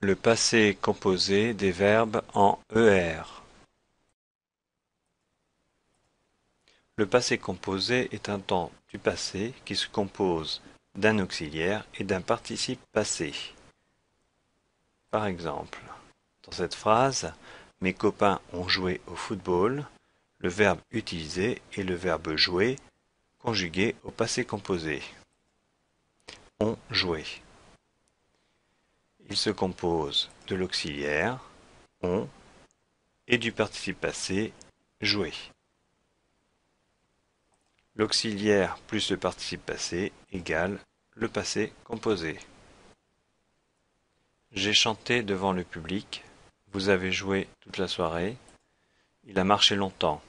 Le passé composé des verbes en ER. Le passé composé est un temps du passé qui se compose d'un auxiliaire et d'un participe passé. Par exemple, dans cette phrase, mes copains ont joué au football, le verbe utilisé est le verbe jouer conjugué au passé composé. Ont joué. Il se compose de l'auxiliaire ont et du participe passé joué. L'auxiliaire plus le participe passé égale le passé composé. J'ai chanté devant le public, vous avez joué toute la soirée, il a marché longtemps,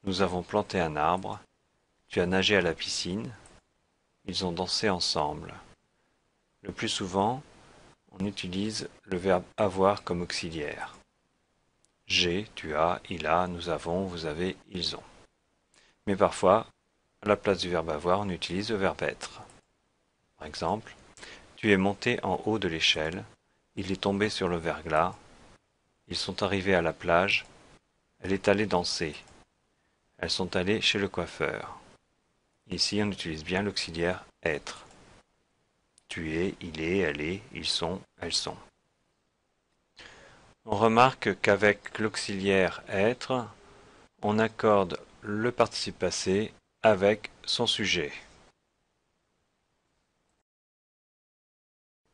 nous avons planté un arbre, tu as nagé à la piscine, ils ont dansé ensemble. Le plus souvent, on utilise le verbe avoir comme auxiliaire. J'ai, tu as, il a, nous avons, vous avez, ils ont. Mais parfois, à la place du verbe avoir, on utilise le verbe être. Par exemple, tu es monté en haut de l'échelle, il est tombé sur le verglas, ils sont arrivés à la plage, elle est allée danser, elles sont allées chez le coiffeur. Ici, on utilise bien l'auxiliaire être. Tu es, il est, elle est, ils sont, elles sont. On remarque qu'avec l'auxiliaire être, on accorde le participe passé avec son sujet.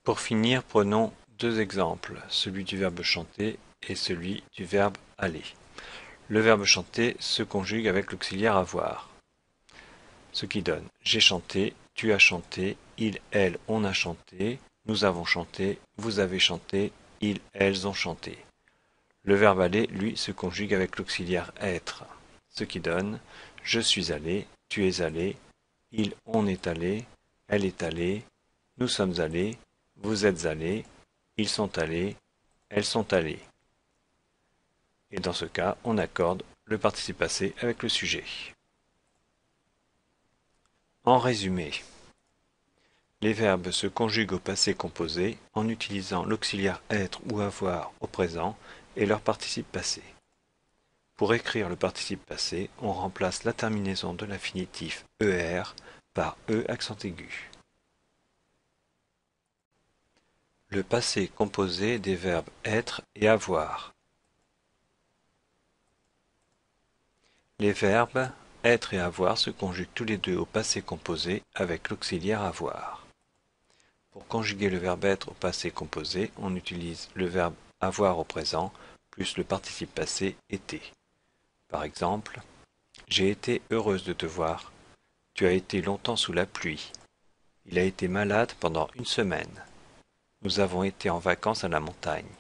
Pour finir, prenons deux exemples, celui du verbe chanter et celui du verbe aller. Le verbe chanter se conjugue avec l'auxiliaire avoir, ce qui donne j'ai chanté, tu as chanté, il, elle, on a chanté, nous avons chanté, vous avez chanté, ils, elles ont chanté. Le verbe aller, lui, se conjugue avec l'auxiliaire être, ce qui donne je suis allé, tu es allé, il, on est allé, elle est allée, nous sommes allés, vous êtes allés, ils sont allés, elles sont allées. Et dans ce cas, on accorde le participe passé avec le sujet. En résumé, les verbes se conjuguent au passé composé en utilisant l'auxiliaire être ou avoir au présent et leur participe passé. Pour écrire le participe passé, on remplace la terminaison de l'infinitif ER par E accent aigu. Le passé composé des verbes être et avoir. Les verbes être et avoir se conjuguent tous les deux au passé composé avec l'auxiliaire avoir. Pour conjuguer le verbe être au passé composé, on utilise le verbe avoir au présent plus le participe passé été. Par exemple, j'ai été heureuse de te voir. Tu as été longtemps sous la pluie. Il a été malade pendant une semaine. Nous avons été en vacances à la montagne.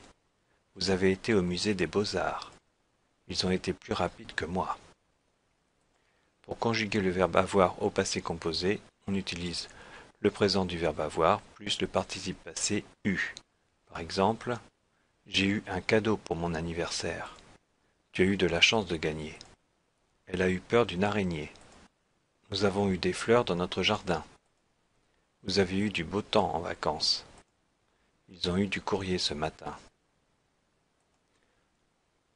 Vous avez été au musée des beaux-arts. Ils ont été plus rapides que moi. Pour conjuguer le verbe avoir au passé composé, on utilise le présent du verbe avoir plus le participe passé eu. Par exemple, j'ai eu un cadeau pour mon anniversaire. Tu as eu de la chance de gagner. Elle a eu peur d'une araignée. Nous avons eu des fleurs dans notre jardin. Vous avez eu du beau temps en vacances. Ils ont eu du courrier ce matin.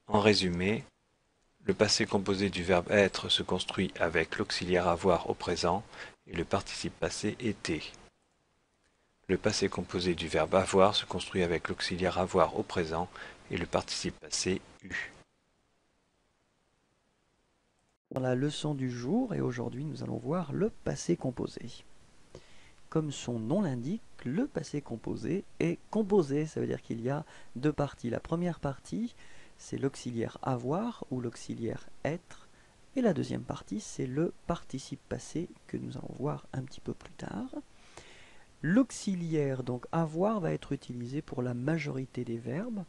En résumé, le passé composé du verbe être se construit avec l'auxiliaire avoir au présent et le participe passé été. Le passé composé du verbe avoir se construit avec l'auxiliaire avoir au présent et le participe passé eu. Dans la leçon du jour, et aujourd'hui nous allons voir le passé composé. Comme son nom l'indique, le passé composé est composé, ça veut dire qu'il y a deux parties. La première partie, c'est l'auxiliaire avoir ou l'auxiliaire être, et la deuxième partie, c'est le participe passé que nous allons voir un petit peu plus tard. L'auxiliaire, donc avoir, va être utilisé pour la majorité des verbes.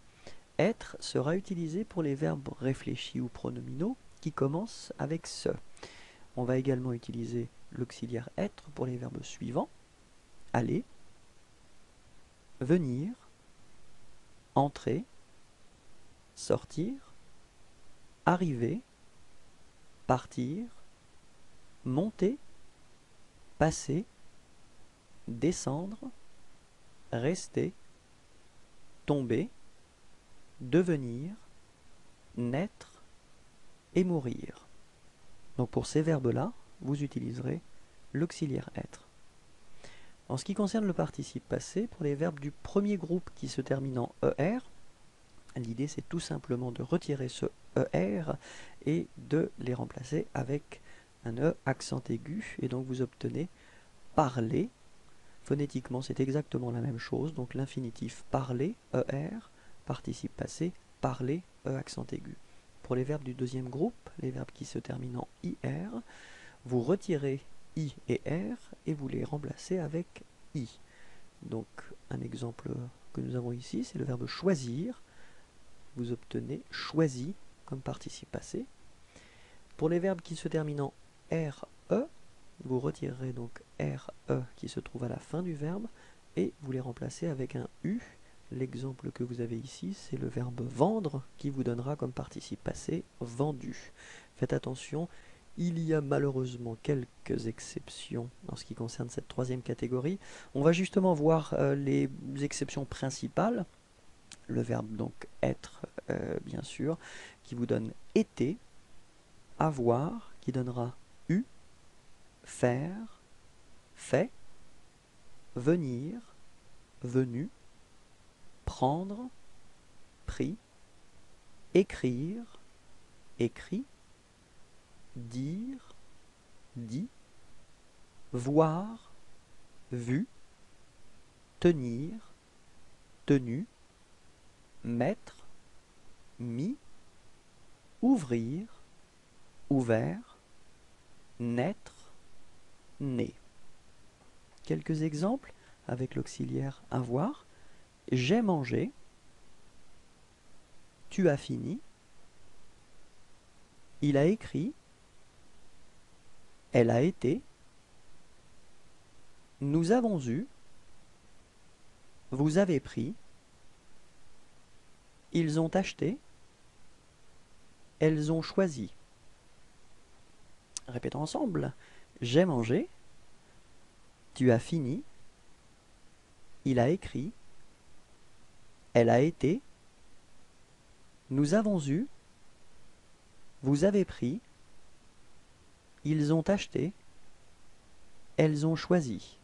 Être sera utilisé pour les verbes réfléchis ou pronominaux qui commencent avec ce. On va également utiliser l'auxiliaire être pour les verbes suivants: aller, venir, entrer, sortir, arriver, partir, monter, passer, descendre, rester, tomber, devenir, naître et mourir. Donc pour ces verbes-là, vous utiliserez l'auxiliaire être. En ce qui concerne le participe passé, pour les verbes du premier groupe qui se terminent en ER, l'idée c'est tout simplement de retirer ce ER et de les remplacer avec un E accent aigu, et donc vous obtenez parler. Phonétiquement c'est exactement la même chose, donc l'infinitif parler, ER, participe passé, parler, E accent aigu. Pour les verbes du deuxième groupe, les verbes qui se terminent en IR, vous retirez I et R et vous les remplacez avec I. Donc un exemple que nous avons ici, c'est le verbe choisir. Vous obtenez choisi comme participe passé. Pour les verbes qui se terminent en RE, vous retirerez donc RE qui se trouve à la fin du verbe et vous les remplacez avec un U. L'exemple que vous avez ici, c'est le verbe vendre qui vous donnera comme participe passé vendu. Faites attention, il y a malheureusement quelques exceptions en ce qui concerne cette troisième catégorie. On va justement voir les exceptions principales. Le verbe donc être, bien sûr, qui vous donne été, avoir, qui donnera eu, faire, fait, venir, venu, prendre, pris, écrire, écrit, dire, dit, voir, vu, tenir, tenu, mettre, mis, ouvrir, ouvert, naître, né. Quelques exemples avec l'auxiliaire avoir. J'ai mangé, tu as fini, il a écrit, elle a été, nous avons eu, vous avez pris, ils ont acheté, elles ont choisi. Répétons ensemble. J'ai mangé, tu as fini, il a écrit, elle a été, nous avons eu, vous avez pris, ils ont acheté, elles ont choisi.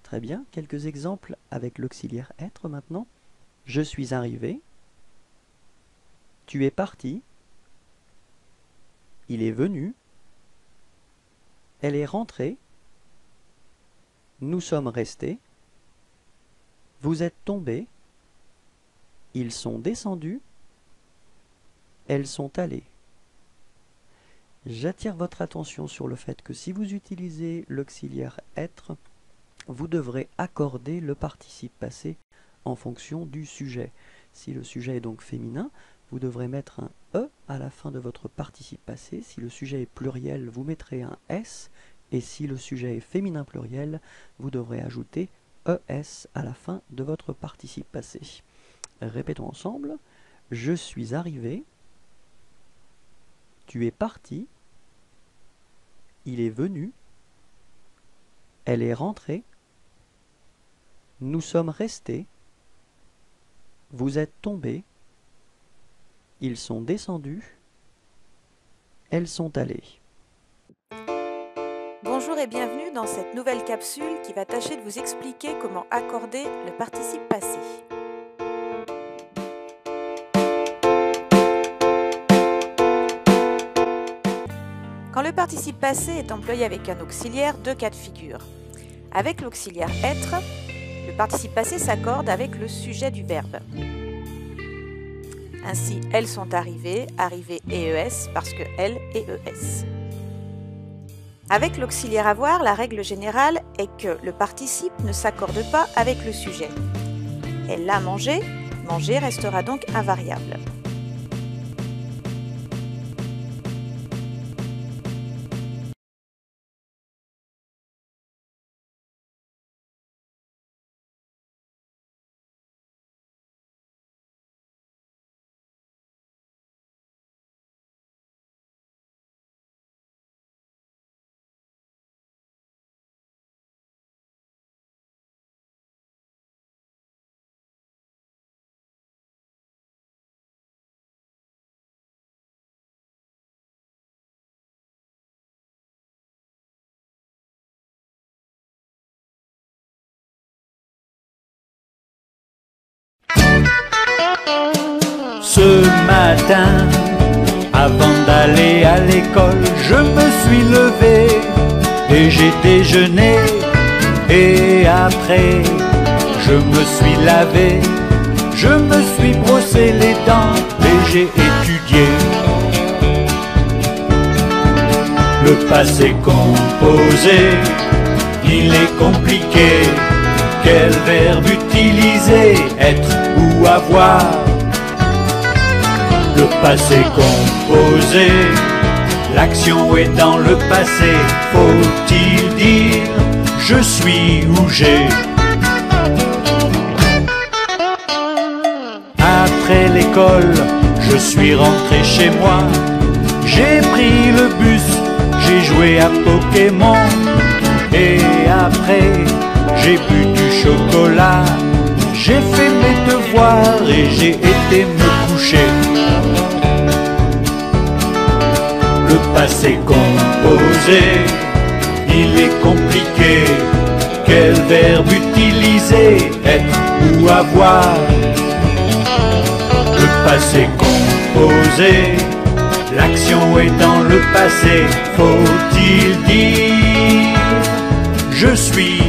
Très bien, quelques exemples avec l'auxiliaire être maintenant. Je suis arrivé, tu es parti, il est venu, elle est rentrée, nous sommes restés, vous êtes tombés, ils sont descendus, elles sont allées. J'attire votre attention sur le fait que si vous utilisez l'auxiliaire être, vous devrez accorder le participe passé en fonction du sujet. Si le sujet est donc féminin, vous devrez mettre un E à la fin de votre participe passé. Si le sujet est pluriel, vous mettrez un S. Et si le sujet est féminin pluriel, vous devrez ajouter ES à la fin de votre participe passé. Répétons ensemble. Je suis arrivé. Tu es parti. Il est venu. Elle est rentrée. Nous sommes restés. Vous êtes tombés. Ils sont descendus. Elles sont allées. Bonjour et bienvenue dans cette nouvelle capsule qui va tâcher de vous expliquer comment accorder le participe passé. Quand le participe passé est employé avec un auxiliaire, deux cas de figure. Avec l'auxiliaire être, le participe passé s'accorde avec le sujet du verbe. Ainsi, elles sont arrivées, arrivées et ES parce que elles et ES. Avec l'auxiliaire avoir, la règle générale est que le participe ne s'accorde pas avec le sujet. Elle l'a mangé, manger restera donc invariable. Ce matin, avant d'aller à l'école, je me suis levé et j'ai déjeuné. Et après, je me suis lavé, je me suis brossé les dents et j'ai étudié. Le passé composé, il est compliqué. Quel verbe utiliser, être ou avoir? Le passé composé, l'action est dans le passé. Faut-il dire je suis ou j'ai? Après l'école, je suis rentré chez moi. J'ai pris le bus, j'ai joué à Pokémon. Et après, j'ai bu du chocolat. J'ai fait mes devoirs et j'ai été me coucher. Le passé composé, il est compliqué. Quel verbe utiliser, être ou avoir? Le passé composé, l'action est dans le passé. Faut-il dire je suis